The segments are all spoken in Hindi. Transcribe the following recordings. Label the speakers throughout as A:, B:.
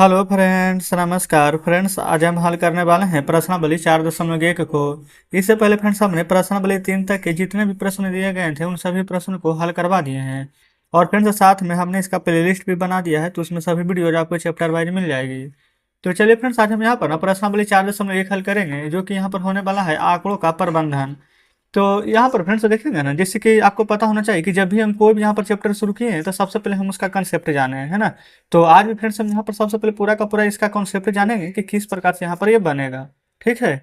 A: हेलो फ्रेंड्स, नमस्कार फ्रेंड्स। आज हम हल करने वाले हैं प्रश्नावली 4.1 को। इससे पहले फ्रेंड्स हमने प्रश्नावली 3 तक के जितने भी प्रश्न दिए गए थे उन सभी प्रश्नों को हल करवा दिए हैं। और फ्रेंड्स साथ में हमने इसका प्लेलिस्ट भी बना दिया है, तो उसमें सभी वीडियोज आपको चैप्टर वाइज मिल जाएगी। तो चलिए फ्रेंड्स, आज हम यहाँ पर ना प्रश्नावली 4.1 हल करेंगे, जो कि यहाँ पर होने वाला है आंकड़ों का प्रबंधन। तो यहाँ पर फ्रेंड्स देखेंगे ना, जैसे कि आपको पता होना चाहिए कि जब भी हम कोई भी यहाँ पर चैप्टर शुरू किए हैं तो सबसे पहले हम उसका कंसेप्ट जाने हैं, है ना। तो आज भी फ्रेंड्स हम यहाँ पर सबसे पहले पूरा का पूरा इसका कॉन्सेप्ट जानेंगे कि किस प्रकार से यहाँ पर ये बनेगा। ठीक है।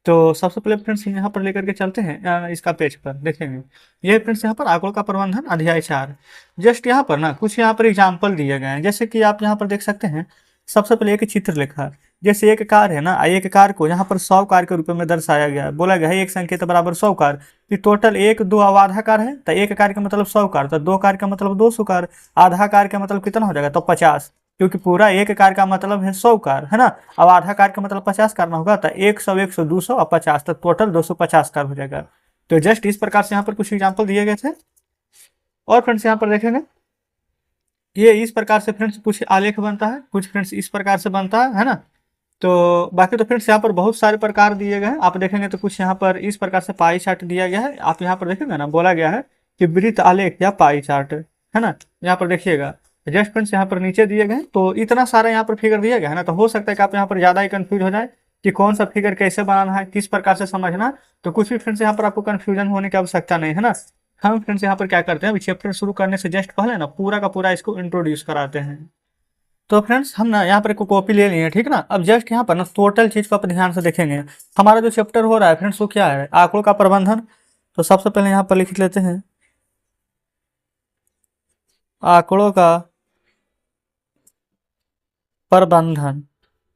A: तो सबसे पहले फ्रेंड्स हम यहाँ पर लेकर के चलते हैं इसका पेज पर देखेंगे। ये फ्रेंड्स यहाँ पर आंकड़ों का प्रबंधन अध्याय 4। जस्ट यहाँ पर ना कुछ यहाँ पर एग्जाम्पल दिए गए हैं, जैसे कि आप यहाँ पर देख सकते हैं। सबसे पहले एक चित्र लिखा, जैसे एक कार है ना, एक कार को यहाँ पर 100 कार के रूप में दर्शाया गया है। बोला गया है एक संकेत बराबर 100 कार। कि टोटल एक दो अब आधा कार है, तो एक कार का मतलब 100 कार, तो दो कार का मतलब 200 कार, आधा कार का मतलब कितना हो जाएगा, तो 50। क्योंकि पूरा एक कार का मतलब है 100 कार, है ना। अब आधा कार का मतलब 50 कार ना होगा, तो 100 100 200 और 50, तो टोटल 250 कार हो जाएगा। तो जस्ट इस प्रकार से यहाँ पर कुछ एग्जाम्पल दिए गए थे। और फ्रेंड्स यहाँ पर देखेंगे, ये इस प्रकार से फ्रेंड्स कुछ आलेख बनता है, कुछ फ्रेंड्स इस प्रकार से बनता है ना। तो बाकी तो फ्रेंड्स यहाँ पर बहुत सारे प्रकार दिए गए हैं, आप देखेंगे तो कुछ यहाँ पर इस प्रकार से पाई चार्ट दिया गया है। आप यहाँ पर देखेंगे ना, बोला गया है कि वृत्त आलेख या पाई चार्ट, है ना। यहाँ पर देखिएगा, जस्ट फ्रेंड्स यहाँ पर नीचे दिए गए, तो इतना सारा यहाँ पर फिगर दिया गया है ना, तो हो सकता है कि आप यहाँ पर ज़्यादा ही कंफ्यूज हो जाए कि कौन सा फिगर कैसे बनाना है, किस प्रकार से समझना है। तो कुछ भी फ्रेंड्स यहाँ पर आपको कन्फ्यूजन होने की आवश्यकता नहीं है ना। हम फ्रेंड्स यहाँ पर क्या करते हैं, चैप्टर शुरू करने से जस्ट पहले ना पूरा का पूरा इसको इंट्रोड्यूस कराते हैं। तो फ्रेंड्स हम ना यहाँ पर एक कॉपी ले लिए, ठीक ना। अब जस्ट यहाँ पर ना टोटल चीज को आप ध्यान से देखेंगे। हमारा जो चैप्टर हो रहा है फ्रेंड्स वो क्या है, आंकड़ों का प्रबंधन। तो सबसे पहले यहाँ पर लिख लेते हैं आंकड़ों का प्रबंधन,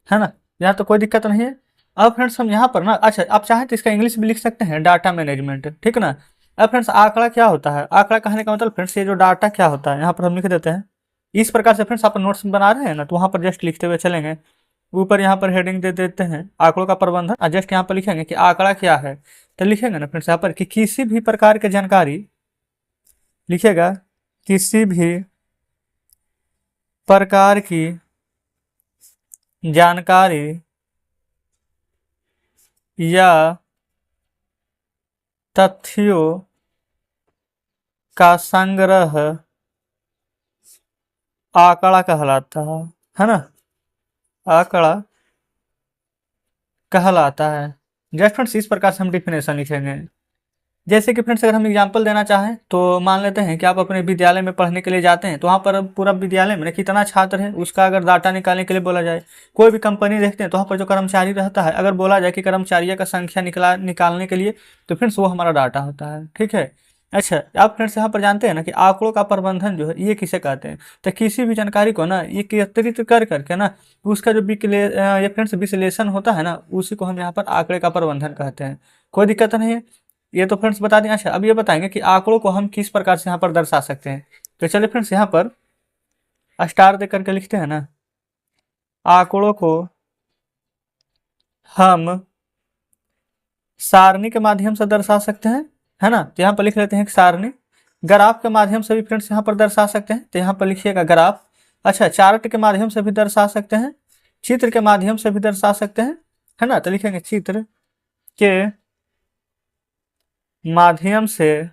A: है ना। यहाँ तो कोई दिक्कत नहीं है। अब फ्रेंड्स हम यहाँ पर ना, अच्छा आप चाहें तो इसका इंग्लिश भी लिख सकते हैं, डाटा मैनेजमेंट, ठीक ना। अब फ्रेंड्स आंकड़ा क्या होता है, आंकड़ा कहने का मतलब फ्रेंड्स ये जो डाटा क्या होता है, यहाँ पर हम लिख देते हैं इस प्रकार से। फ्रेंड्स आप नोट्स बना रहे हैं ना, तो वहाँ पर जस्ट लिखते हुए चलेंगे। ऊपर यहाँ पर हेडिंग दे देते हैं आंकड़ों का प्रबंधन, और जस्ट यहाँ पर लिखेंगे कि आंकड़ा क्या है। तो लिखेंगे ना फ्रेंड्स यहाँ पर कि किसी भी प्रकार की जानकारी, लिखेगा किसी भी प्रकार की जानकारी या तथ्यों का संग्रह आंकड़ा कहलाता है ना। आंकड़ा कहलाता है। जस्ट फ्रेंड्स इस प्रकार से हम डिफिनेशन लिखेंगे। जैसे कि फ्रेंड्स अगर हम एग्जांपल देना चाहें तो मान लेते हैं कि आप अपने विद्यालय में पढ़ने के लिए जाते हैं, तो वहाँ पर पूरा विद्यालय में कितना छात्र है उसका अगर डाटा निकालने के लिए बोला जाए, कोई भी कंपनी देखते हैं तो वहाँ पर जो कर्मचारी रहता है, अगर बोला जाए कि कर्मचारियों का संख्या निकालने के लिए, तो फ्रेंड्स वो हमारा डाटा होता है, ठीक है। अच्छा आप फ्रेंड्स यहाँ पर जानते हैं ना कि आंकड़ों का प्रबंधन जो है ये किसे कहते हैं। तो किसी भी जानकारी को ना ये एकत्रित कर करके ना उसका जो ये फ्रेंड्स विश्लेषण होता है ना, उसी को हम यहाँ पर आंकड़े का प्रबंधन कहते हैं। कोई दिक्कत नहीं है, ये तो फ्रेंड्स बता दें। अच्छा अब ये बताएंगे कि आंकड़ों को हम किस प्रकार से यहाँ पर दर्शा सकते हैं। तो चलिए फ्रेंड्स यहाँ पर स्टार दे करके लिखते हैं ना, आंकड़ों को हम सारणी के माध्यम से दर्शा सकते हैं, है ना। तो यहाँ पर लिख लेते हैं सारणी। ग्राफ के माध्यम से भी फ्रेंड्स यहाँ पर दर्शा सकते हैं, तो यहाँ पर लिखिएगा ग्राफ। अच्छा चार्ट के माध्यम से भी दर्शा सकते हैं, चित्र के माध्यम से भी दर्शा सकते हैं, है ना। तो लिखेंगे चित्र के माध्यम से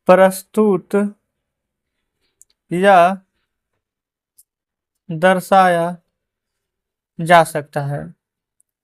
A: प्रस्तुत या दर्शाया जा सकता है।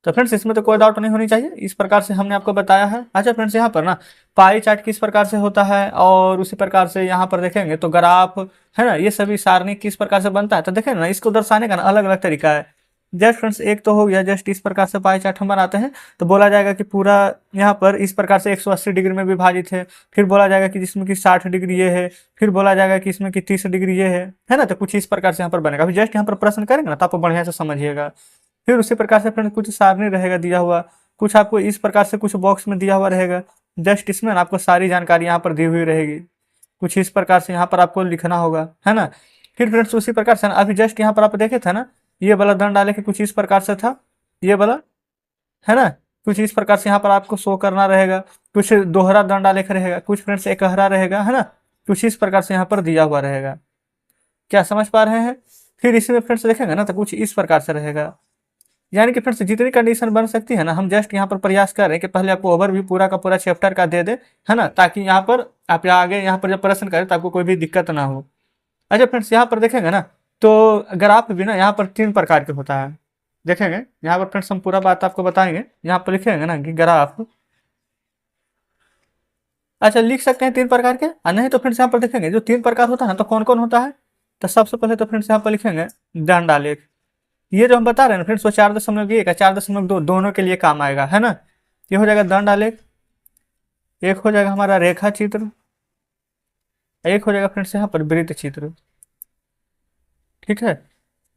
A: तो फ्रेंड्स इसमें तो कोई डाउट नहीं होनी चाहिए, इस प्रकार से हमने आपको बताया है। अच्छा फ्रेंड्स यहाँ पर ना पाई चार्ट किस प्रकार से होता है, और उसी प्रकार से यहाँ पर देखेंगे तो ग्राफ, है ना, ये सभी सारणी किस प्रकार से बनता है। तो देखें ना इसको दर्शाने का ना अलग अलग तरीका है। जस्ट फ्रेंड्स एक तो हो गया, जस्ट इस प्रकार से पाई चार्ट हम बनाते हैं, तो बोला जाएगा कि पूरा यहाँ पर इस प्रकार से 180 डिग्री में विभाजित है। फिर बोला जाएगा कि जिसमें कि 60 डिग्री ये है, फिर बोला जाएगा कि इसमें कि 30 डिग्री ये है ना। तो कुछ इस प्रकार से यहाँ पर बनेगा। अभी जस्ट यहाँ पर प्रश्न करेंगे ना तो आप बढ़िया से समझिएगा। फिर उसी प्रकार से फ्रेंड्स कुछ सारणी रहेगा दिया हुआ, कुछ आपको इस प्रकार से कुछ बॉक्स में दिया हुआ रहेगा। जस्ट इसमें ना आपको सारी जानकारी यहाँ पर दी हुई रहेगी, कुछ इस प्रकार से यहाँ पर आपको लिखना होगा, है ना। फिर फ्रेंड्स उसी प्रकार से अभी जस्ट यहाँ पर आप देखे थे ना, ये वाला दंड डाले के कुछ इस प्रकार से था, ये वाला, है ना। कुछ इस प्रकार से यहाँ पर आपको शो करना रहेगा, कुछ दोहरा दंड डाले के रहेगा, कुछ फ्रेंड्स एकहरा रहेगा, है ना। कुछ इस प्रकार से यहाँ पर दिया हुआ रहेगा। क्या समझ पा रहे हैं। फिर इसमें फ्रेंड्स देखेंगे ना तो कुछ इस प्रकार से रहेगा। यानी कि फ्रेंड्स जितनी कंडीशन बन सकती है ना, हम जस्ट यहाँ पर प्रयास कर रहे हैं कि पहले आपको ओवरव्यू पूरा का पूरा चैप्टर का दे दे, है ना, ताकि यहाँ पर आप आगे यहाँ पर जब प्रश्न करें तो आपको कोई भी दिक्कत ना हो। अच्छा फ्रेंड्स, यहाँ पर देखेंगे ना तो ग्राफ भी ना यहाँ पर 3 प्रकार के होता है। देखेंगे यहाँ पर फ्रेंड्स हम पूरा बात आपको बताएंगे। यहाँ पर लिखेंगे ना कि ग्राफ, अच्छा लिख सकते हैं 3 प्रकार के, और नहीं तो फ्रेंड्स यहाँ पर देखेंगे जो 3 प्रकार होता है ना तो कौन कौन होता है। तो सबसे पहले तो फ्रेंड्स यहाँ पर लिखेंगे दंड आलेख। ये जो हम बता रहे हैं ना फ्रेंड्स, वो 4.1 का 4.2 दोनों के लिए काम आएगा, है ना। ये हो जाएगा दंड आलेख, एक हो जाएगा हमारा रेखा चित्र, एक हो जाएगा फ्रेंड्स यहाँ पर वृत्त चित्र। ठीक है,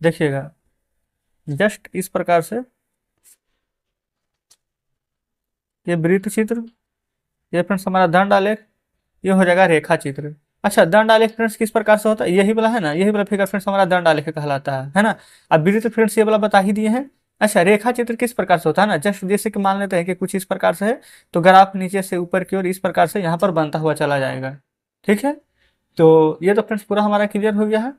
A: देखिएगा जस्ट इस प्रकार से ये वृत्त चित्र, ये फ्रेंड्स हमारा दंड आलेख, ये हो जाएगा रेखा चित्र। अच्छा दंड आलेख फ्रेंड्स किस प्रकार से होता है, यही वाला है ना, यही वाला फिगर फ्रेंड्स हमारा दंड आलेख कहलाता है ना। अब वृत्त फ्रेंड्स ये वाला बता ही दिए हैं। अच्छा रेखा चित्र किस प्रकार से होता है ना, जस्ट जैसे कि मान लेते हैं कि कुछ इस प्रकार से है, तो ग्राफ नीचे से ऊपर की ओर इस प्रकार से यहाँ पर बनता हुआ चला जाएगा। ठीक है, तो ये तो फ्रेंड्स पूरा हमारा क्लियर हो गया है।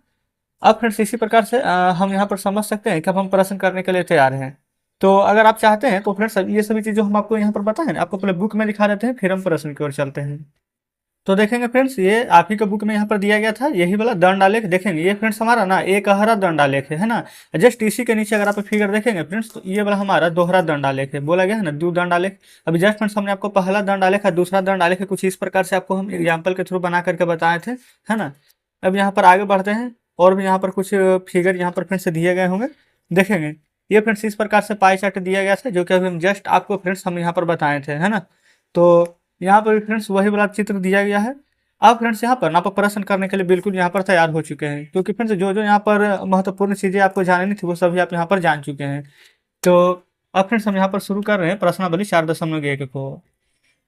A: अब फ्रेंड्स इसी प्रकार से हम यहाँ पर समझ सकते हैं कि अब हम प्रश्न करने के लिए तैयार हैं। तो अगर आप चाहते हैं तो फ्रेंड्स ये सभी चीज़ जो हम आपको यहाँ पर बताएं ना, आपको पहले बुक में दिखा देते हैं, फिर हम प्रश्न की ओर चलते हैं। तो देखेंगे फ्रेंड्स, ये आप ही के बुक में यहाँ पर दिया गया था, यही वाला दंड आलेख। देखेंगे ये फ्रेंड्स हमारा ना एक हरा दंड आलेख है ना। जस्ट इसी के नीचे अगर आप फिगर देखेंगे फ्रेंड्स, तो ये वाला हमारा दोहरा दंड आलेख है, बोला गया है ना दो दंड आलेख। अभी जस्ट फ्रेंड्स हमने आपको पहला दंड आलेख है, दूसरा दंड आलेख है, कुछ इस प्रकार से आपको हम एग्जाम्पल के थ्रू बना करके बताए थे, है ना। अब यहाँ पर आगे बढ़ते हैं, और भी यहाँ पर कुछ फिगर यहाँ पर फ्रेंड्स दिए गए होंगे। देखेंगे ये फ्रेंड्स इस प्रकार से पाई चार्ट दिया गया था, जो कि अभी हम जस्ट आपको फ्रेंड्स हम यहाँ पर बताए थे, है ना। तो यहाँ पर फ्रेंड्स वही वाला चित्र दिया गया है। अब फ्रेंड्स यहाँ पर ना आप प्रश्न करने के लिए बिल्कुल यहाँ पर तैयार हो चुके हैं, क्योंकि फ्रेंड्स जो जो यहाँ पर महत्वपूर्ण चीज़ें आपको जाननी थी वो सभी आप यहाँ पर जान चुके हैं। तो अब फ्रेंड्स हम यहाँ पर शुरू कर रहे हैं प्रश्नावली 4.1 को।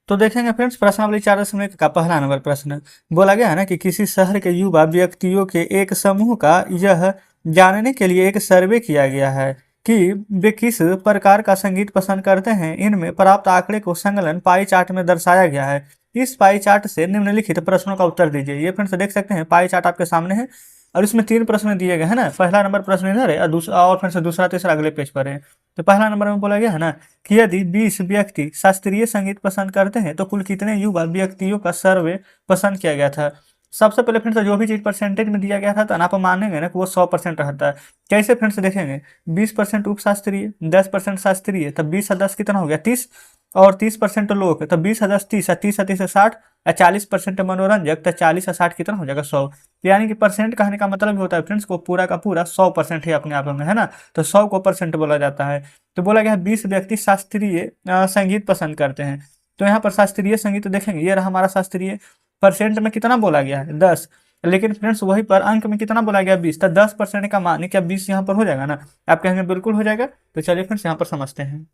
A: तो देखेंगे फ्रेंड्स प्रश्नावली 4.1 का पहला नंबर प्रश्न बोला गया है ना कि किसी शहर के युवा व्यक्तियों के एक समूह का यह जानने के लिए एक सर्वे किया गया है कि वे किस प्रकार का संगीत पसंद करते हैं। इनमें प्राप्त आंकड़े को संकलन पाई चार्ट में दर्शाया गया है। इस पाई चार्ट से निम्नलिखित प्रश्नों का उत्तर दीजिए। ये फ्रेंड्स देख सकते हैं पाई चार्ट आपके सामने है, और इसमें 3 प्रश्न दिए गए हैं ना। पहला नंबर प्रश्न इधर है, और दूसरा और फ्रेंड्स दूसरा तीसरा अगले पेज पर है। तो पहला नंबर में बोला गया है ना कि यदि 20 व्यक्ति शास्त्रीय संगीत पसंद करते हैं तो कुल कितने युवा व्यक्तियों का सर्वे पसंद किया गया था। सबसे पहले फ्रेंड्स जो भी चीज परसेंटेज में दिया गया था तो आप मानेंगे ना कि वो 100% रहता है। कैसे फ्रेंड्स देखेंगे, 20% उप शास्त्रीय, 10% शास्त्रीय, तब 20 और 10 कितना हो गया 30, और 30% लोक, तब 20 और 10 30, 30 और 30 60, और 40% मनोरंजक, तो 40 और 60 कितना हो जाएगा 100। यानी कि परसेंट कहने का मतलब होता है फ्रेंड्स को पूरा का पूरा 100% ही अपने आप में, है ना। तो 100 को परसेंट बोला जाता है। तो बोला गया है 20 व्यक्ति शास्त्रीय संगीत पसंद करते हैं। तो यहाँ पर शास्त्रीय संगीत देखेंगे, ये रहा हमारा शास्त्रीय। परसेंट में कितना बोला गया है 10, लेकिन फ्रेंड्स वही पर अंक में कितना बोला गया 20, तो 10% का मान क्या 20 यहाँ पर हो जाएगा ना। आप कहेंगे बिल्कुल हो जाएगा। तो चलिए फ्रेंड्स यहाँ पर समझते हैं।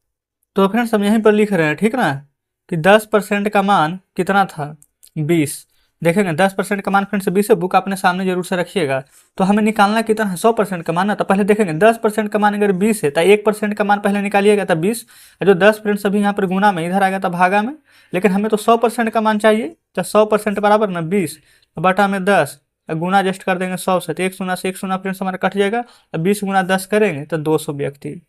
A: तो फ्रेंड्स हम यहीं पर लिख रहे हैं, ठीक ना, कि 10% का मान कितना था 20। देखेंगे 10% का मान फ्रेंड्स 20 है, बुक अपने सामने जरूर से रखिएगा। तो हमें निकालना कितना है 100% का मान ना। तो पहले देखेंगे 10% का मान अगर 20 है तो 1% का मान पहले निकालिएगा था 20, जो 10 फ्रेंड्स अभी यहाँ पर गुना में इधर आ गया था भागा में, लेकिन हमें तो 100% का मान चाहिए। तो 100% बराबर ना 20 बटा में 10, गुना जस्ट कर देंगे 100 से, तो 1 से 1 फ्रेंड्स हमारा कट जाएगा। 20 गुना 10 करेंगे तो 200 व्यक्ति।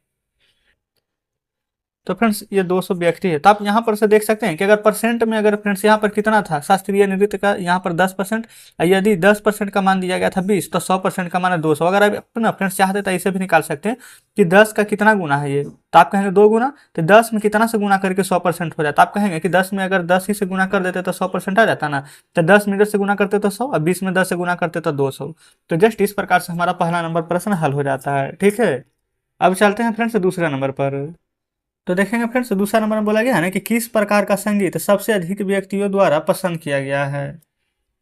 A: तो फ्रेंड्स ये 200 व्यक्ति है। तो आप यहाँ पर से देख सकते हैं कि अगर परसेंट में अगर फ्रेंड्स यहाँ पर कितना था शास्त्रीय नृत्य का, यहाँ पर 10%, यदि 10% का मान दिया गया था 20, तो 100% का मान है 200। अगर आप अपना फ्रेंड्स चाहते तो इसे भी निकाल सकते हैं कि 10 का कितना गुना है ये, तो आप कहेंगे 2 गुना, तो 10 में कितना से गुना करके 100% हो जाता। आप कहेंगे कि 10 में अगर 10 ही से गुना कर देते तो 100% आ जाता ना। तो 10 में 10 से गुना करते तो 100, और 20 में 10 से गुना करते तो 200। तो जस्ट इस प्रकार से हमारा पहला नंबर प्रश्न हल हो जाता है। ठीक है, अब चलते हैं फ्रेंड्स दूसरे नंबर पर। तो देखेंगे फ्रेंड्स दूसरा नंबर में बोला गया है ना कि किस प्रकार का संगीत सबसे अधिक व्यक्तियों द्वारा पसंद किया गया है।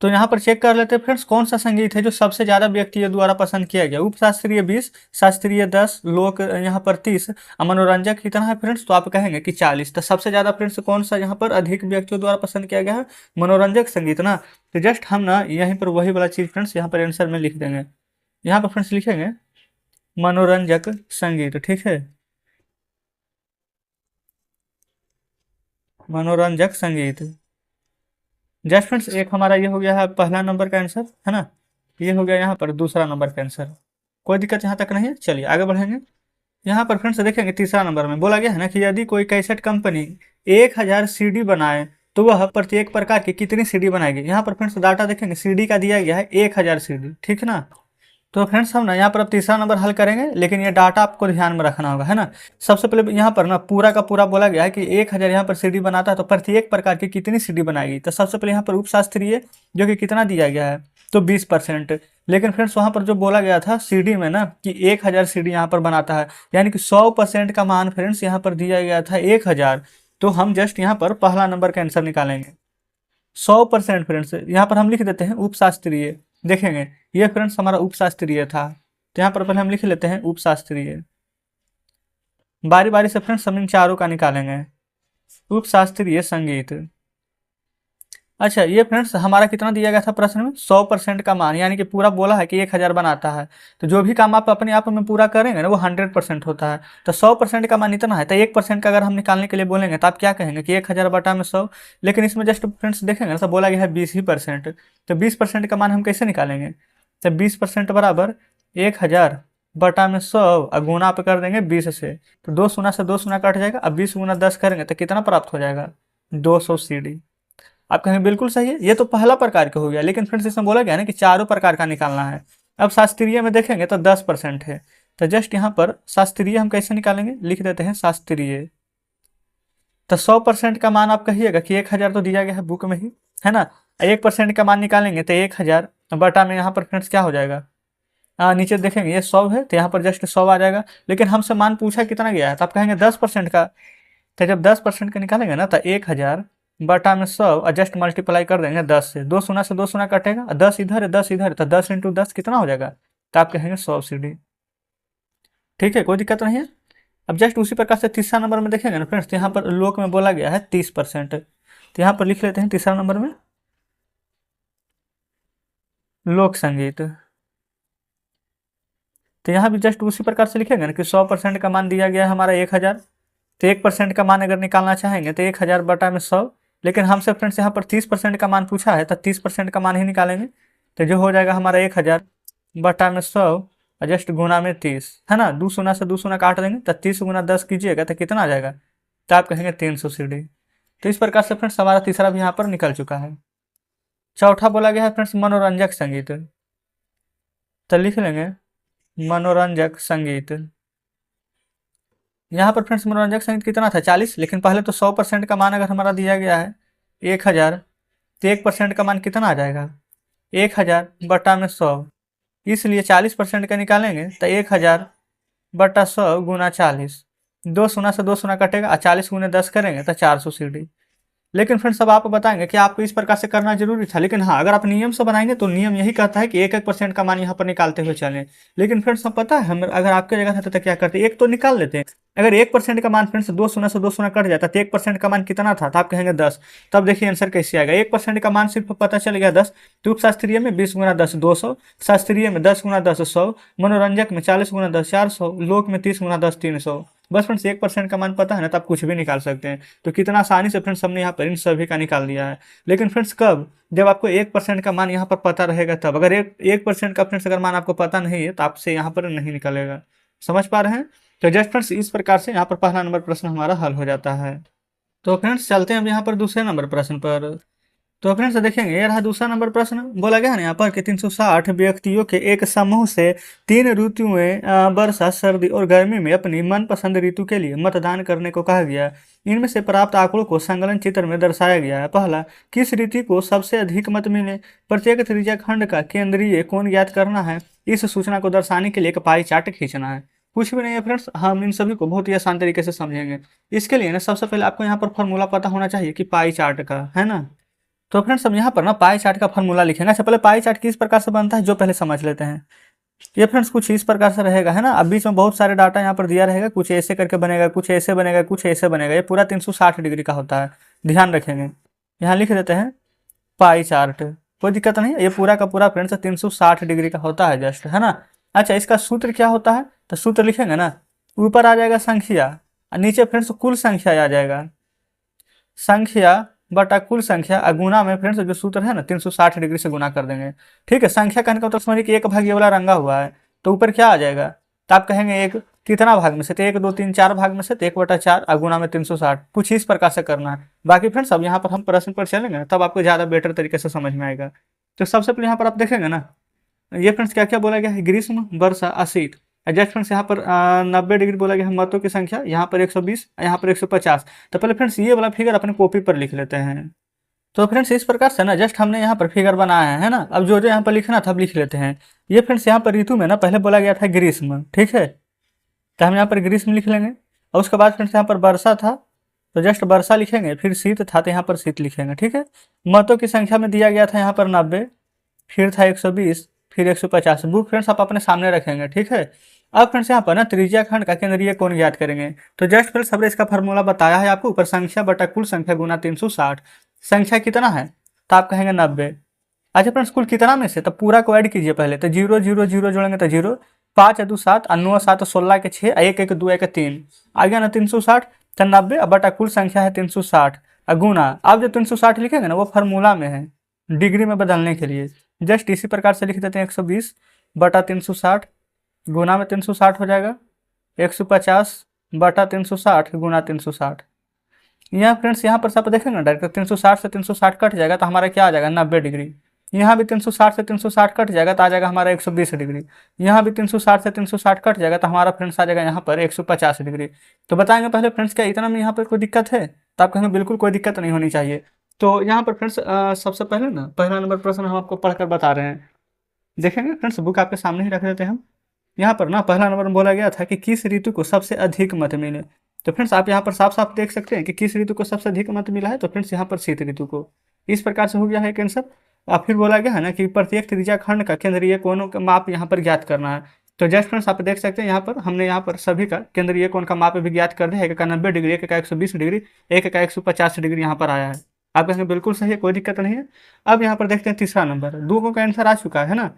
A: तो यहाँ पर चेक कर लेते हैं फ्रेंड्स कौन सा संगीत है जो सबसे ज्यादा व्यक्तियों द्वारा पसंद किया गया। उप शास्त्रीय 20, शास्त्रीय 10, लोक यहाँ पर 30, मनोरंजक कितना है फ्रेंड्स, तो आप कहेंगे कि 40। तो सबसे ज्यादा फ्रेंड्स कौन सा यहाँ पर अधिक व्यक्तियों द्वारा पसंद किया गया है, मनोरंजक संगीत ना। तो जस्ट हम ना यहीं पर वही वाला चीज फ्रेंड्स यहाँ पर आंसर में लिख देंगे। यहाँ पर फ्रेंड्स लिखेंगे मनोरंजक संगीत, ठीक है, मनोरंजक संगीत। जस्ट फ्रेंड्स एक हमारा ये हो गया है पहला नंबर का आंसर, है ना। ये हो गया यहाँ पर दूसरा नंबर का आंसर। कोई दिक्कत यहाँ तक नहीं है। चलिए आगे बढ़ेंगे। यहाँ पर फ्रेंड्स देखेंगे तीसरा नंबर में बोला गया है ना कि यदि कोई कैसेट कंपनी 1000 सीडी बनाए तो वह प्रत्येक प्रकार की कितनी सीडी बनाएगी। यहाँ पर फ्रेंड्स डाटा देखेंगे, सीडी का दिया गया है 1000 सीडी, ठीक है ना। तो फ्रेंड्स हम ना यहाँ पर अब तीसरा नंबर हल करेंगे, लेकिन ये डाटा आपको ध्यान में रखना होगा, है ना। सबसे पहले यहाँ पर ना पूरा का पूरा बोला गया है कि 1000 यहाँ पर सीडी बनाता है तो प्रत्येक प्रकार की कितनी सीडी बनाएगी। तो सबसे पहले यहाँ पर उपशास्त्रीय जो कि कितना दिया गया है तो 20%। लेकिन फ्रेंड्स वहाँ पर जो बोला गया था सीडी में ना कि 1000 सीडी यहाँ पर बनाता है, यानी कि 100% का मान फ्रेंड्स यहाँ पर दिया गया था 1000। तो हम जस्ट यहाँ पर पहला नंबर का आंसर निकालेंगे 100%। फ्रेंड्स यहाँ पर हम लिख देते हैं उपशास्त्रीय। देखेंगे ये फ्रेंड्स हमारा उपशास्त्रीय था, तो यहाँ पर पहले हम लिख लेते हैं उपशास्त्रीय। बारी बारी से फ्रेंड्स हम इन चारों का निकालेंगे। उपशास्त्रीय संगीत। अच्छा ये फ्रेंड्स हमारा कितना दिया गया था प्रश्न में 100% का मान, यानी कि पूरा बोला है कि 1000 बनाता है। तो जो भी काम आप अपने आप में पूरा करेंगे ना वो 100% होता है। तो 100% का मान इतना है, तो 1% का अगर हम निकालने के लिए बोलेंगे तो आप क्या कहेंगे कि 1000 बटा में 100। लेकिन इसमें जस्ट फ्रेंड्स देखेंगे ना तो बोला गया है 20%। तो 20% का मान हम कैसे निकालेंगे। तो 20% बराबर 1000 बटा में 100 और गुना आप कर देंगे 20 से। तो 2 शून्य से 2 शून्य कट जाएगा। अब 20 गुना 10 करेंगे तो कितना प्राप्त हो जाएगा 200 सीडी। आप कहेंगे बिल्कुल सही है, ये तो पहला प्रकार का हो गया। लेकिन फ्रेंड्स इसमें बोला गया ना कि चारों प्रकार का निकालना है। अब शास्त्रीय में देखेंगे तो 10% है। तो जस्ट यहाँ पर शास्त्रीय हम कैसे निकालेंगे, लिख देते हैं शास्त्रीय। तो 100% का मान आप कहिएगा कि 1000 तो दिया गया है बुक में ही, है ना। 1% का मान निकालेंगे तो 1000 बटा में यहाँ पर फ्रेंड्स क्या हो जाएगा, नीचे देखेंगे ये 100 है तो यहाँ पर जस्ट 100 आ जाएगा। लेकिन हमसे मान पूछा कितना गया है तो आप कहेंगे 10% का। तो जब 10% का निकालेंगे ना तो 1000 बटा में 100 और जस्ट मल्टीप्लाई कर देंगे 10 से। 2 शून्य से 2 शून्य कटेगा और 10 इधर है 10 इधर है, तो 10 × 10 कितना हो जाएगा, तो आप कहेंगे 100 सीडी। ठीक है, कोई दिक्कत नहीं है। अब जस्ट उसी प्रकार से तीसरा नंबर में देखेंगे ना फ्रेंड्स, यहाँ पर लोक में बोला गया है 30%। तो यहाँ पर लिख लेते हैं तीसरा नंबर में लोक संगीत। तो यहाँ भी जस्ट उसी प्रकार से लिखेंगे ना कि 100% का मान दिया गया है हमारा 1000। तो 1% का मान अगर निकालना चाहेंगे तो 1000 बटा में 100। लेकिन हमसे फ्रेंड्स यहाँ पर 30% का मान पूछा है तो 30% का मान ही निकालेंगे। तो जो हो जाएगा हमारा 1000 बटा में 100 और जस्ट गुना में 30, है ना। 2 शून्य से 2 शून्य काट देंगे तो 30 गुना 10 कीजिएगा तो कितना आ जाएगा, तो आप कहेंगे 300 सीडी। तो इस प्रकार से फ्रेंड्स हमारा तीसरा भी यहाँ पर निकल चुका है। चौथा बोला गया है फ्रेंड्स मनोरंजक संगीत। तो लिख लेंगे मनोरंजक संगीत। यहाँ पर फ्रेंड्स मनोरंजक संगीत कितना था 40। लेकिन पहले तो 100% का मान अगर हमारा दिया गया है 1000 तो 1% का मान कितना आ जाएगा 1000 बटा में 100। इसलिए 40% का निकालेंगे तो 1000 बटा 100 गुना 40। 2 शून्य से 2 शून्य कटेगा और 40 गुने 10 करेंगे तो 400 सीडी। लेकिन फ्रेंड्स अब आप बताएंगे कि आपको इस प्रकार से करना जरूरी था। लेकिन हाँ, अगर आप नियम से बनाएंगे तो नियम यही कहता है कि 1% का मान यहाँ पर निकालते हुए चलें। लेकिन फ्रेंड्स हम पता है हम अगर आपके जगह था तो क्या करते, एक तो निकाल लेते हैं। अगर 1% का मान फ्रेंड्स 2 शून्य से 2 शून्य कट जाता तो 1% का मान कितना था, तो आप कहेंगे 10। तब देखिए आंसर कैसे आएगा। 1% का मान सिर्फ पता चल गया 10। तो उपशास्त्रीय में 20 गुना 10 200, शास्त्रीय में 10 गुना 10 100, मनोरंजक में 40 गुना 10 400, लोक में 30 गुना 10 300। बस फ्रेंड्स 1% का मान पता है ना तो आप कुछ भी निकाल सकते हैं। तो कितना आसानी से फ्रेंड्स हमने यहाँ पर इन सभी का निकाल दिया है। लेकिन फ्रेंड्स कब, जब आपको 1% का मान यहाँ पर पता रहेगा तब। अगर 1% का फ्रेंड्स अगर मान आपको पता नहीं है तो आपसे यहाँ पर नहीं निकलेगा। समझ पा रहे हैं। तो जस्ट फ्रेंड्स इस प्रकार से यहाँ पर पहला नंबर प्रश्न हमारा हल हो जाता है। तो फ्रेंड्स चलते हैं अब यहाँ पर दूसरे नंबर प्रश्न पर। तो फ्रेंड्स देखेंगे ये रहा दूसरा नंबर प्रश्न। बोला गया ना यहाँ पर कि 360 व्यक्तियों के एक समूह से 3 ऋतुएं वर्षा सर्दी और गर्मी में अपनी मनपसंद ऋतु के लिए मतदान करने को कहा गया। इनमें से प्राप्त आंकड़ों को संकलन चित्र में दर्शाया गया है। पहला, किस ऋतु को सबसे अधिक मत मिले। प्रत्येक त्रिज्या खंड का केंद्रीय कोण ज्ञात करना है। इस सूचना को दर्शाने के लिए एक पाई चार्ट खींचना है। कुछ भी नहीं है फ्रेंड्स, हम इन सभी को बहुत ही आसान तरीके से समझेंगे। इसके लिए ना सबसे पहले आपको यहाँ पर फॉर्मूला पता होना चाहिए कि पाई चार्ट का, है ना। तो फ्रेंड्स हम यहाँ पर ना पाई चार्ट का फॉर्मूला लिखेंगे। अच्छा पहले पाई चार्ट किस प्रकार से बनता है जो पहले समझ लेते हैं। ये फ्रेंड्स कुछ इस प्रकार से रहेगा, है ना। अब बीच में बहुत सारे डाटा यहाँ पर दिया रहेगा, कुछ ऐसे करके बनेगा, कुछ ऐसे बनेगा, कुछ ऐसे बनेगा। ये पूरा 360 डिग्री का होता है, ध्यान रखेंगे। यहाँ लिख देते हैं पाई चार्ट, कोई दिक्कत नहीं है। ये पूरा का पूरा फ्रेंड्स 360 डिग्री का होता है जस्ट, है ना। अच्छा इसका सूत्र क्या होता है, तो सूत्र लिखेंगे ना, ऊपर आ जाएगा संख्या और नीचे फ्रेंड्स कुल संख्या आ जाएगा। संख्या बटा कुल संख्या और गुना में फ्रेंड्स जो सूत्र है ना 360 डिग्री से गुना कर देंगे। ठीक है, संख्या कहने का मतलब समझिए कि एक भाग ये वाला रंगा हुआ है तो ऊपर क्या आ जाएगा, तो आप कहेंगे एक कितना भाग में से, तो 1 2 3 4 भाग में से, तो 1/4 और गुणा में 360, कुछ इस प्रकार से करना है। बाकी फ्रेंड्स अब यहाँ पर हम प्रश्न पर चलेंगे ना, तब आपको ज़्यादा बेटर तरीके से समझ में आएगा। तो सबसे पहले यहाँ पर आप देखेंगे ना, ये फ्रेंड्स क्या क्या बोला गया है, ग्रीष्म वर्षा शीत। जस्ट फ्रेंड्स यहाँ पर 90 डिग्री बोला गया है, महत्व की संख्या यहाँ पर 120, यहाँ पर 150। तो पहले फ्रेंड्स ये वाला फिगर अपने कॉपी पर लिख लेते हैं। तो फ्रेंड्स इस प्रकार से ना जस्ट हमने यहाँ पर फिगर बनाया है ना, अब जो जो यहाँ पर लिखना था अब लिख लेते हैं। ये फ्रेंड्स यहाँ पर ऋतु में ना पहले बोला गया था ग्रीष्म, ठीक है, तो हम यहाँ पर ग्रीष्म लिख लेंगे। और उसके बाद फ्रेंड्स यहाँ पर वर्षा था, तो जस्ट वर्षा लिखेंगे, फिर शीत था तो यहाँ पर शीत लिखेंगे, ठीक है। महत्व की संख्या में दिया गया था यहाँ पर 90, फिर था 120, फिर 150। बुक फ्रेंड्स आप अपने सामने रखेंगे, ठीक है। अब फ्रेंड्स यहाँ पर ना त्रिज्या खंड का केंद्रीय कोण ज्ञात करेंगे। तो जस्ट फ्रेंड्स हमने इसका फार्मूला बताया है आपको, ऊपर संख्या बटा कुल संख्या गुना 360। संख्या कितना है, तो आप कहेंगे 90। अच्छा फ्रेंड्स कुल कितना में से, तो पूरा को ऐड कीजिए पहले, तो 0 0 0 जोड़ेंगे तो 0, 5 2 7 और 9 7 16 के 6, 1 1 2 1 3 आ गया ना 360। तो 90 अब बटा कुल संख्या है 360 और गुना, अब जो 360 लिखेंगे ना वो फार्मूला में है डिग्री में बदलने के लिए, जस्ट इसी प्रकार से लिख देते हैं 120 बटा 360 गुना में 360 हो जाएगा 150 बटा 360 गुना 360। यहाँ फ्रेंड्स यहाँ पर सब देखेंगे ना डायरेक्ट 360 से 360 कट जाएगा तो हमारा क्या आ जाएगा 90 डिग्री। यहाँ भी 360 से 360 कट जाएगा तो आ जाएगा हमारा 120 डिग्री। यहाँ भी 360 से 360 कट जाएगा तो हमारा फ्रेंड्स आ जाएगा यहाँ पर 150 डिग्री। तो बताएंगे पहले फ्रेंड्स क्या इतना में यहाँ पर कोई दिक्कत है, तो आप कहेंगे बिल्कुल कोई दिक्कत नहीं होनी चाहिए। तो यहाँ पर फ्रेंड्स सबसे पहले ना पहला नंबर प्रश्न हम आपको पढ़कर बता रहे हैं, देखेंगे फ्रेंड्स बुक आपके सामने ही रख देते हैं हम। यहाँ पर ना पहला नंबर में बोला गया था कि किस ऋतु को सबसे अधिक मत मिले। तो फ्रेंड्स आप यहाँ पर साफ साफ देख सकते हैं कि किस ऋतु को सबसे अधिक मत मिला है, तो फ्रेंड्स यहाँ पर शीत ऋतु को। इस प्रकार से हो गया है आंसर। और फिर बोला गया है ना कि प्रत्येक त्रिज्या खंड का केंद्रीय कोणों का माप यहाँ पर ज्ञात करना है। तो जस्ट फ्रेंड्स आप देख सकते हैं यहाँ पर हमने यहाँ पर सभी का केंद्रीय कोण का माप भी ज्ञात कर दिया है। एक का 90 डिग्री, एक का 120 डिग्री, एक का 150 डिग्री यहाँ पर आया है। आप कहेंगे बिल्कुल सही है, कोई दिक्कत नहीं है। अब यहाँ पर देखते हैं तीसरा नंबर, दो का आंसर आ चुका है ना।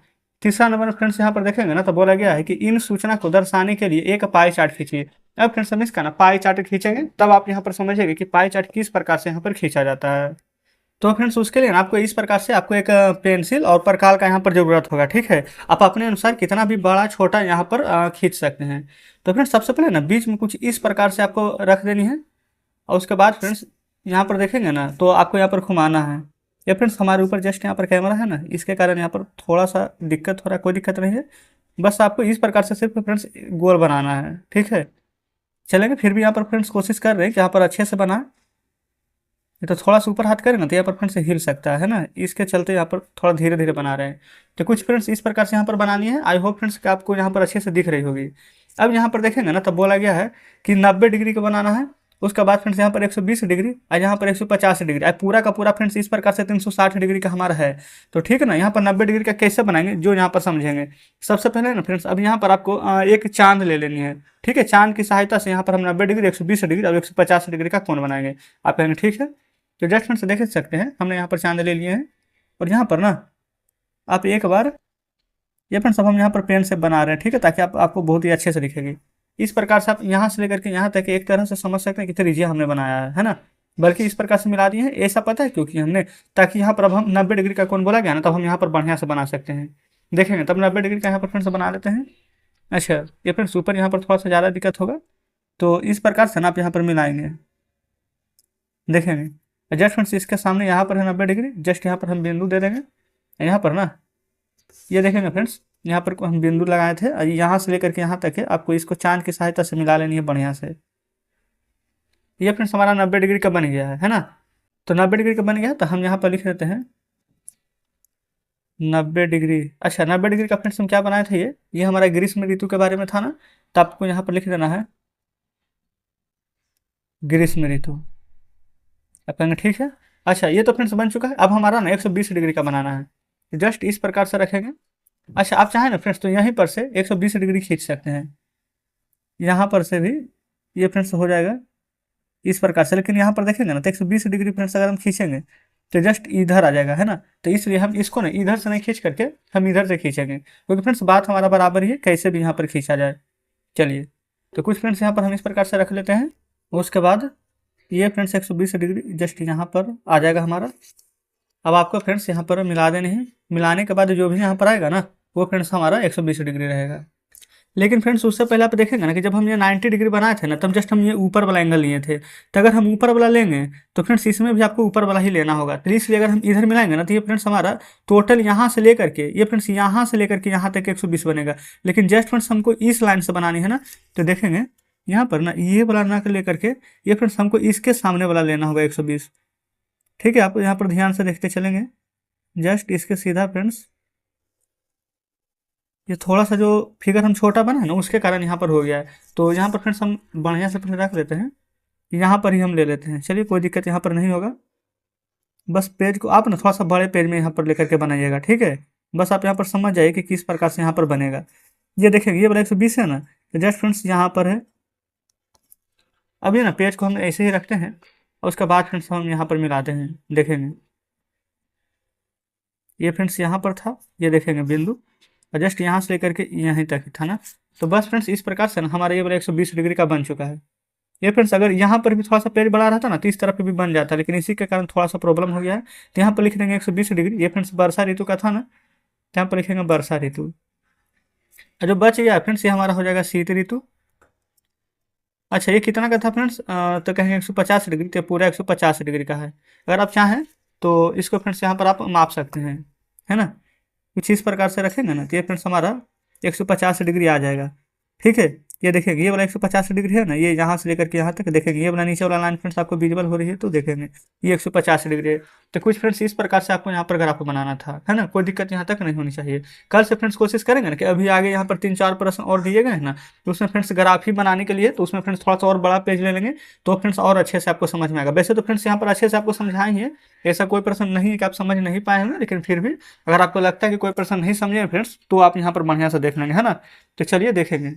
A: तीसरा नंबर फ्रेंड्स यहाँ पर देखेंगे ना तो बोला गया है कि इन सूचना को दर्शाने के लिए एक पाई चार्ट खींचिए। अब फ्रेंड्स हम इसका ना पाई चार्ट खींचेंगे तब आप यहाँ पर समझेंगे कि पाई चार्ट किस प्रकार से यहाँ पर खींचा जाता है। तो फ्रेंड्स उसके लिए ना आपको इस प्रकार से आपको एक पेंसिल और प्रकार का यहाँ पर जरूरत होगा, ठीक है। आप अपने अनुसार कितना भी बड़ा छोटा यहाँ पर खींच सकते हैं। तो फ्रेंड्स सबसे पहले ना बीच में कुछ इस प्रकार से आपको रख देनी है, और उसके बाद फ्रेंड्स यहाँ पर देखेंगे ना तो आपको यहाँ पर घुमाना है। ये फ्रेंड्स हमारे ऊपर जस्ट यहाँ पर कैमरा है ना, इसके कारण यहाँ पर थोड़ा सा दिक्कत हो रहा है, कोई दिक्कत नहीं है। बस आपको इस प्रकार से सिर्फ फ्रेंड्स गोल बनाना है, ठीक है। चलेंगे फिर भी यहाँ पर फ्रेंड्स कोशिश कर रहे हैं कि यहाँ पर अच्छे से बनाए। ये तो थोड़ा सा ऊपर हाथ करें ना तो यहाँ पर फ्रेंड्स हिल सकता है ना, इसके चलते यहाँ पर थोड़ा धीरे धीरे बना रहे हैं। तो कुछ फ्रेंड्स इस प्रकार से यहाँ पर बनानी है। आई होप फ्रेंड्स कि आपको यहाँ पर अच्छे से दिख रही होगी। अब यहाँ पर देखेंगे ना तब बोला गया है कि 90 डिग्री का बनाना है। उसके बाद फ्रेंड्स यहाँ पर 120 डिग्री और यहाँ पर 150 डिग्री, पूरा का पूरा फ्रेंड्स इस प्रकार से 360 डिग्री का हमारा है। तो ठीक है ना, यहाँ पर 90 डिग्री का कैसे बनाएंगे जो यहाँ पर समझेंगे। सबसे पहले ना फ्रेंड्स अब यहाँ पर आपको एक चांद ले लेनी है, ठीक है। चांद की सहायता से यहाँ पर हम 90 डिग्री, 120 डिग्री और 150 डिग्री का कोण बनाएंगे। आप कहेंगे ठीक है। तो जस्ट फ्रेंड्स देख सकते हैं हमने यहाँ पर चांद ले लिए हैं, और यहाँ पर ना आप एक बार ये फ्रेंड्स अब हम यहाँ पर पेन से बना रहे हैं, ठीक है, ताकि आपको बहुत ही अच्छे से दिखेगी। इस प्रकार से आप यहाँ से लेकर के यहाँ तक एक तरह से समझ सकते हैं कि त्रिज्या हमने बनाया है ना। बल्कि इस प्रकार से मिला दिए हैं, ऐसा पता है क्योंकि हमने, ताकि यहाँ पर अब हम 90 डिग्री का कोण बोला गया ना तब हम यहाँ पर बढ़िया से बना सकते हैं। देखेंगे तब 90 डिग्री का यहाँ पर फ्रेंड्स बना लेते हैं। अच्छा ये फ्रेंड्स ऊपर यहाँ पर थोड़ा सा ज़्यादा दिक्कत होगा, तो इस प्रकार से ना आप यहाँ पर मिलाएंगे, देखेंगे। जस्ट फ्रेंड्स इसके सामने यहाँ पर है 90 डिग्री, जस्ट यहाँ पर हम बिंदु दे देंगे। यहाँ पर ना ये देखेंगे फ्रेंड्स यहाँ पर हम बिंदु लगाए थे, और यहाँ से लेकर के यहाँ तक है, आपको इसको चांद की सहायता से मिला लेनी है बढ़िया से। ये फ्रेंड्स हमारा 90 डिग्री का बन गया है ना। तो 90 डिग्री का बन गया तो हम यहाँ पर लिख देते हैं 90 डिग्री। अच्छा 90 डिग्री का फ्रेंड्स हम क्या बनाए थे, ये हमारा ग्रीष्म ऋतु के बारे में था ना, तो आपको यहाँ पर लिख देना है ग्रीष्म ऋतु। आप कहेंगे ठीक है। अच्छा ये तो फ्रेंड्स बन चुका है। अब हमारा ना 120 डिग्री का बनाना है, जस्ट इस प्रकार से रखेंगे। अच्छा आप चाहें ना फ्रेंड्स तो यहीं पर से 120 डिग्री खींच सकते हैं, यहाँ पर से भी ये फ्रेंड्स हो जाएगा इस प्रकार से। लेकिन यहाँ पर देखेंगे ना तो 120 डिग्री फ्रेंड्स अगर हम खींचेंगे तो जस्ट इधर आ जाएगा है ना। तो इसलिए हम इसको ना इधर से नहीं खींच करके हम इधर से खींचेंगे, क्योंकि फ्रेंड्स बात हमारा बराबर ही है, कैसे भी यहाँ पर खींचा जाए। चलिए तो कुछ फ्रेंड्स यहाँ पर हम इस प्रकार से रख लेते हैं। उसके बाद ये फ्रेंड्स 120 डिग्री जस्ट यहाँ पर आ जाएगा हमारा। अब आपको फ्रेंड्स यहाँ पर मिला देने हैं। मिलाने के बाद जो भी यहाँ पर आएगा ना वो फ्रेंड्स हमारा 120 डिग्री रहेगा। लेकिन फ्रेंड्स उससे पहले आप देखेंगे ना कि जब हम ये 90 डिग्री बनाए थे ना, तब जस्ट हम ये ऊपर वाला एंगल लिए थे। तो अगर हम ऊपर वाला लेंगे तो फ्रेंड्स इसमें भी आपको ऊपर वाला ही लेना होगा। तो इसलिए अगर हम इधर मिलाएंगे ना, तो ये फ्रेंड्स हमारा टोटल यहाँ से लेकर के ये फ्रेंड्स यहाँ से लेकर के यहाँ तक 120 बनेगा। लेकिन जस्ट फ्रेंड्स हमको इस लाइन से बनानी है ना, तो देखेंगे यहाँ पर ना ये वाला ना लेकर के ये फ्रेंड्स हमको इसके सामने वाला लेना होगा 120। ठीक है, आप यहाँ पर ध्यान से देखते चलेंगे। जस्ट इसके सीधा फ्रेंड्स ये थोड़ा सा जो फिगर हम छोटा बना है ना, उसके कारण यहाँ पर हो गया है। तो यहाँ पर फ्रेंड्स हम बढ़िया से फिर रख लेते हैं, यहाँ पर ही हम ले लेते हैं। चलिए, कोई दिक्कत यहाँ पर नहीं होगा। बस पेज को आप ना थोड़ा सा बड़े पेज में यहाँ पर लेकर के बनाइएगा। ठीक है, बस आप यहाँ पर समझ जाइए कि किस प्रकार से यहाँ पर बनेगा। ये देखेंगे ये वाला 120 है ना, तो जस्ट फ्रेंड्स यहाँ पर है। अब ये ना पेज को हम ऐसे ही रखते हैं और उसके बाद फ्रेंड्स हम यहाँ पर मिलाते हैं। देखेंगे ये फ्रेंड्स यहाँ पर था, ये देखेंगे बिंदु, और जस्ट यहाँ से लेकर के यहीं तक था ना। तो बस फ्रेंड्स इस प्रकार से ना हमारा ये वाला 120 डिग्री का बन चुका है। ये फ्रेंड्स अगर यहाँ पर भी थोड़ा सा पेज बड़ा रहता ना, तो इस तरफ भी बन जाता, लेकिन इसी के कारण थोड़ा सा प्रॉब्लम हो गया है। तो यहाँ पर लिख देंगे 120 डिग्री। ये फ्रेंड्स वर्षा ऋतु का था ना, तो यहाँ पर लिखेंगे वर्षा ऋतु। और जो बच गया फ्रेंड्स ये हमारा हो जाएगा शीत ऋतु। अच्छा, ये कितना का था फ्रेंड्स? तो कहेंगे 150 डिग्री, तो पूरा 150 डिग्री का है। अगर आप चाहें तो इसको फ्रेंड्स यहाँ पर आप माप सकते हैं, है ना। कुछ इस प्रकार से रखेंगे ना, तो ये फ्रेंड्स हमारा 150 डिग्री आ जाएगा। ठीक है, ये देखेंगे ये वाला 150 डिग्री है ना, ये यहाँ से लेकर के यहाँ तक देखेंगे। ये वाला नीचे वाला लाइन फ्रेंड्स आपको विजिबल हो रही है, तो देखेंगे ये 150 डिग्री है। तो कुछ फ्रेंड्स इस प्रकार से आपको यहाँ पर ग्राफ बनाना था, है ना। कोई दिक्कत यहाँ तक नहीं होनी चाहिए। कल से फ्रेंड्स कोशिश करेंगे ना कि अभी आगे यहाँ पर 3-4 प्रश्न और दिए गए हैं ना, तो उसमें फ्रेंड्स ग्राफ ही बनाने के लिए, तो उसमें फ्रेंड्स थोड़ा सा और बड़ा पेज ले लेंगे, तो फ्रेंड्स और अच्छे से आपको समझ में आएगा। वैसे तो फ्रेंड्स यहाँ पर अच्छे से आपको समझाएंगे, ऐसा कोई प्रश्न नहीं है कि आप समझ नहीं पाए होंगे, लेकिन फिर भी अगर आपको लगता है कि कोई प्रश्न नहीं समझे फ्रेंड्स, तो आप यहाँ पर बढ़िया से देख लेंगे, है ना। तो चलिए देखेंगे।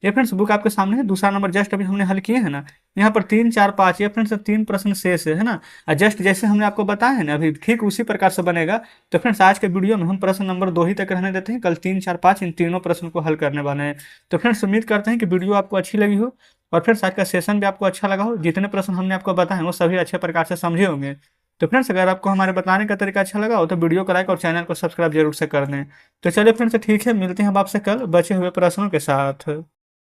A: ये फ्रेंड्स बुक आपके सामने है, दूसरा नंबर जस्ट अभी हमने हल किए हैं ना। यहाँ पर 3, 4, 5 ये फ्रेंड्स 3 प्रश्न शेष है ना। और जस्ट जैसे हमने आपको बताया है ना अभी, ठीक उसी प्रकार से बनेगा। तो फ्रेंड्स आज के वीडियो में हम प्रश्न नंबर 2 ही तक रहने देते हैं। कल 3, 4, 5 इन तीनों प्रश्न को हल करने वाले हैं। तो फ्रेंड्स उम्मीद करते हैं कि वीडियो आपको अच्छी लगी हो, और फ्रेंड्स आज का सेशन भी आपको अच्छा लगा हो। जितने प्रश्न हमने आपको बताए वो सभी अच्छे प्रकार से समझे होंगे। तो फ्रेंड्स अगर आपको हमारे बताने का तरीका अच्छा लगा हो, तो वीडियो को लाइक और चैनल को सब्सक्राइब जरूर से कर दें। तो चलिए फ्रेंड्स ठीक है, मिलते हैं अब आपसे कल बचे हुए प्रश्नों के साथ।